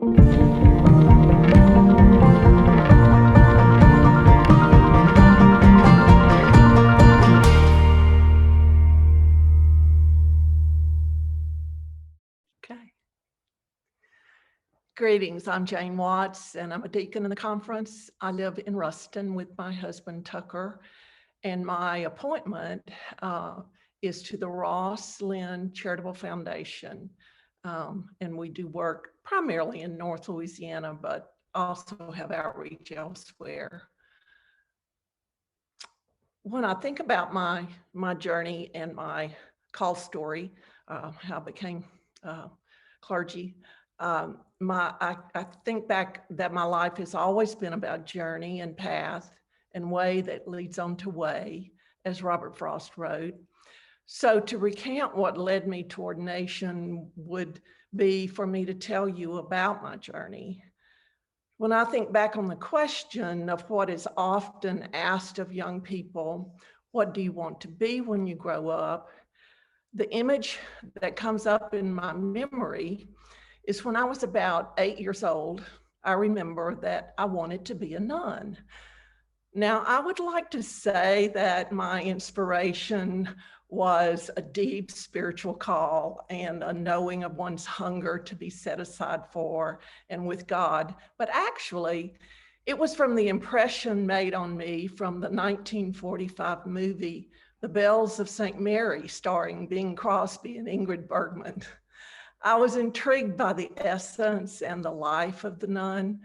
Okay. Greetings, I'm Jane Watts, and I'm a deacon in the conference. I live in Ruston with my husband, Tucker, and my appointment is to the Ross Lynn Charitable Foundation. And we do work primarily in North Louisiana, but also have outreach elsewhere. When I think about my journey and my call story, how I became clergy, I think back that my life has always been about journey and path and way that leads on to way, as Robert Frost wrote. So to recount what led me to ordination would be for me to tell you about my journey. When I think back on the question of what is often asked of young people, what do you want to be when you grow up? The image that comes up in my memory is when I was about 8 years old. I remember that I wanted to be a nun. Now, I would like to say that my inspiration was a deep spiritual call and a knowing of one's hunger to be set aside for and with God. But actually, it was from the impression made on me from the 1945 movie, The Bells of St. Mary, starring Bing Crosby and Ingrid Bergman. I was intrigued by the essence and the life of the nun,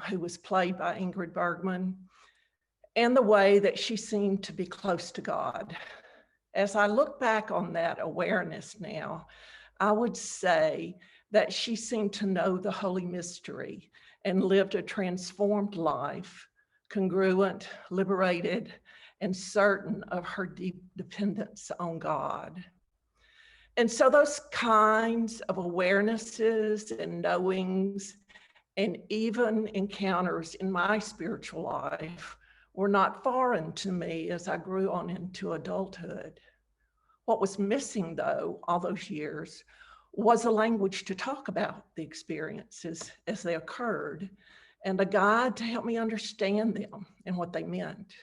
who was played by Ingrid Bergman, and the way that she seemed to be close to God. As I look back on that awareness now, I would say that she seemed to know the Holy Mystery and lived a transformed life, congruent, liberated, and certain of her deep dependence on God. And so those kinds of awarenesses and knowings and even encounters in my spiritual life were not foreign to me as I grew on into adulthood. What was missing, though, all those years, was a language to talk about the experiences as they occurred and a guide to help me understand them and what they meant.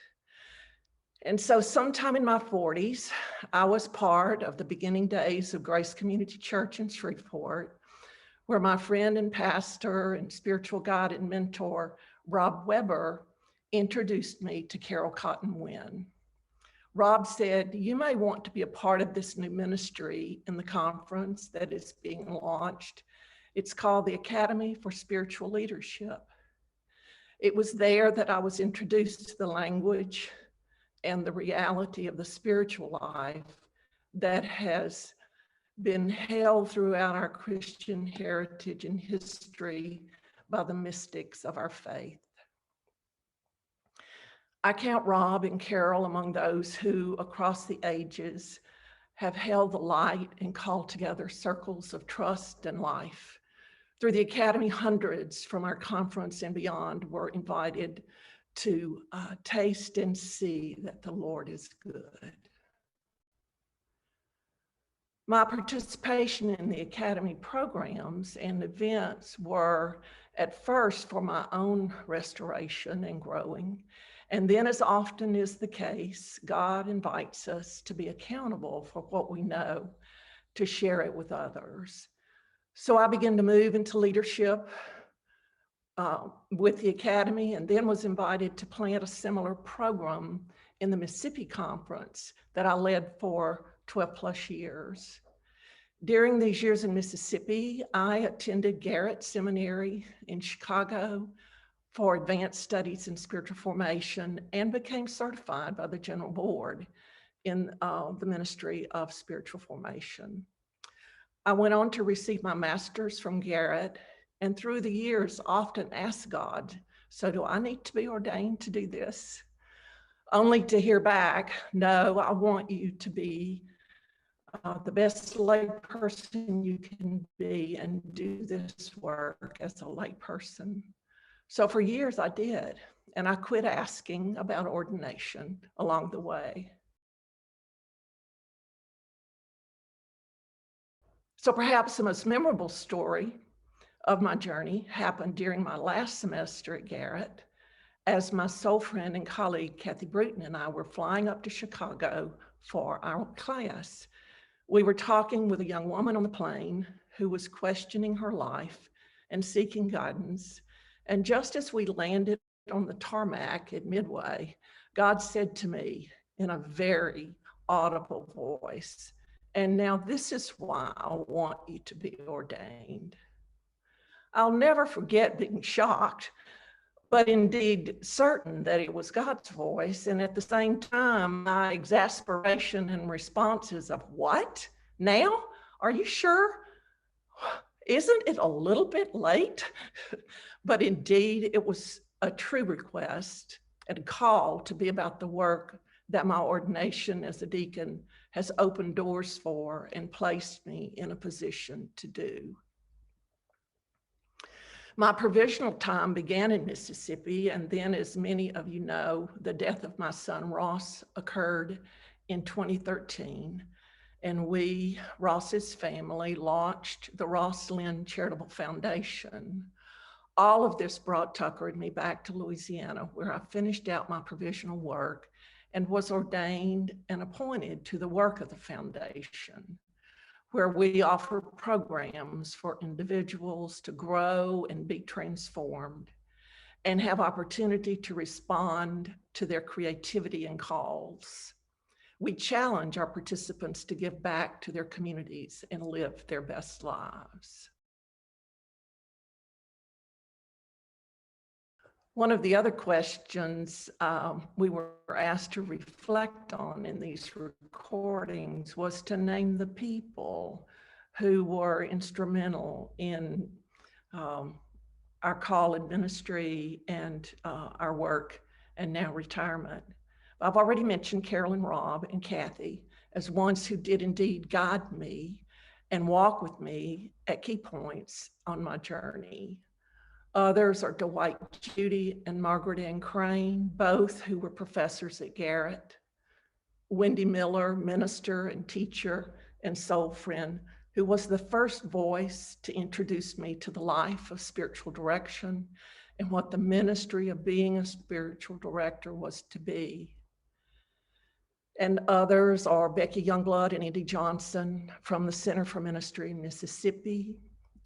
And so sometime in my 40s, I was part of the beginning days of Grace Community Church in Shreveport, where my friend and pastor and spiritual guide and mentor, Rob Weber, introduced me to Carol Cotton Wynn. Rob said, you may want to be a part of this new ministry in the conference that is being launched. It's called the Academy for Spiritual Leadership. It was there that I was introduced to the language and the reality of the spiritual life that has been held throughout our Christian heritage and history by the mystics of our faith. I count Rob and Carol among those who, across the ages, have held the light and called together circles of trust and life. Through the Academy, hundreds from our conference and beyond were invited to taste and see that the Lord is good. My participation in the Academy programs and events were at first for my own restoration and growing. And then, as often is the case, God invites us to be accountable for what we know, to share it with others. So I began to move into leadership with the Academy, and then was invited to plant a similar program in the Mississippi Conference that I led for 12 plus years. During these years in Mississippi, I attended Garrett Seminary in Chicago for advanced studies in spiritual formation and became certified by the General Board in the Ministry of Spiritual Formation. I went on to receive my master's from Garrett, and through the years often asked God, so do I need to be ordained to do this? Only to hear back, no, I want you to be the best lay person you can be and do this work as a lay person. So for years I did, and I quit asking about ordination along the way. So perhaps the most memorable story of my journey happened during my last semester at Garrett, as my soul friend and colleague, Kathy Bruton, and I were flying up to Chicago for our class. We were talking with a young woman on the plane who was questioning her life and seeking guidance. And just as we landed on the tarmac at Midway, God said to me in a very audible voice, "And now this is why I want you to be ordained." I'll never forget being shocked, but indeed certain that it was God's voice. And at the same time, my exasperation and responses of, "What? Now? Are you sure? Isn't it a little bit late?" But indeed, it was a true request and call to be about the work that my ordination as a deacon has opened doors for and placed me in a position to do. My provisional time began in Mississippi, and then, as many of you know, the death of my son Ross occurred in 2013, and we, Ross's family, launched the Ross Lynn Charitable Foundation. All of this brought Tucker and me back to Louisiana, where I finished out my provisional work and was ordained and appointed to the work of the foundation, where we offer programs for individuals to grow and be transformed and have opportunity to respond to their creativity and calls. We challenge our participants to give back to their communities and live their best lives. One of the other questions we were asked to reflect on in these recordings was to name the people who were instrumental in our call in ministry and our work and now retirement. I've already mentioned Carol and Rob and Kathy as ones who did indeed guide me and walk with me at key points on my journey. Others are Dwight Judy and Margaret Ann Crane, both who were professors at Garrett. Wendy Miller, minister and teacher and soul friend, who was the first voice to introduce me to the life of spiritual direction and what the ministry of being a spiritual director was to be. And others are Becky Youngblood and Andy Johnson from the Center for Ministry in Mississippi,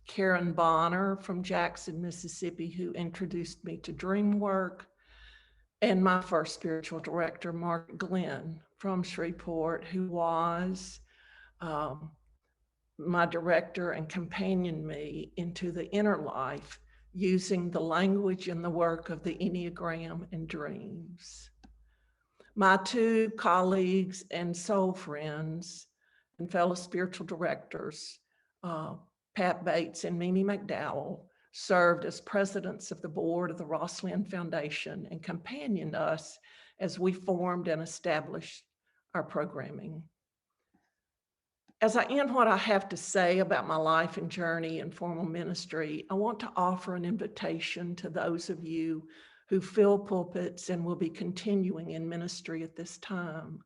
Karen Bonner from Jackson, Mississippi, who introduced me to dream work, and my first spiritual director, Mark Glenn from Shreveport, who was my director and companioned me into the inner life using the language and the work of the Enneagram and dreams. My two colleagues and soul friends and fellow spiritual directors, Pat Bates and Mimi McDowell, served as presidents of the board of the Ross Lynn Foundation and companioned us as we formed and established our programming. As I end what I have to say about my life and journey in formal ministry, I want to offer an invitation to those of you who fill pulpits and will be continuing in ministry at this time.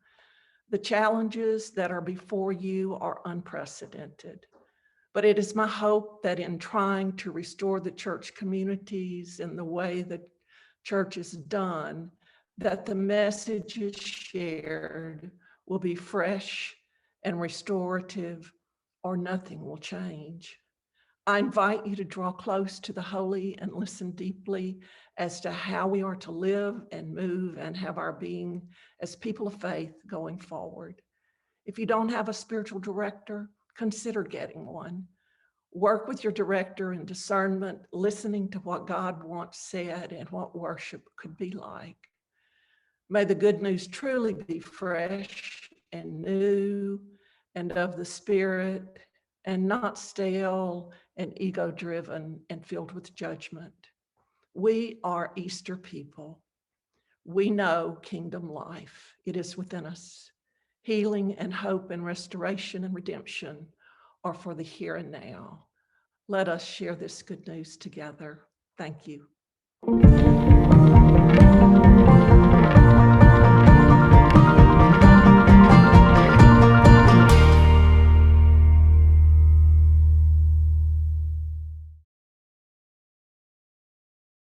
The challenges that are before you are unprecedented, but it is my hope that in trying to restore the church communities in the way that church is done, that the messages shared will be fresh and restorative, or nothing will change. I invite you to draw close to the holy and listen deeply as to how we are to live and move and have our being as people of faith going forward. If you don't have a spiritual director, consider getting one. Work with your director in discernment, listening to what God wants said and what worship could be like. May the good news truly be fresh and new and of the Spirit, and not stale and ego-driven and filled with judgment. We are Easter people. We know kingdom life. It is within us. Healing and hope and restoration and redemption are for the here and now. Let us share this good news together. Thank you.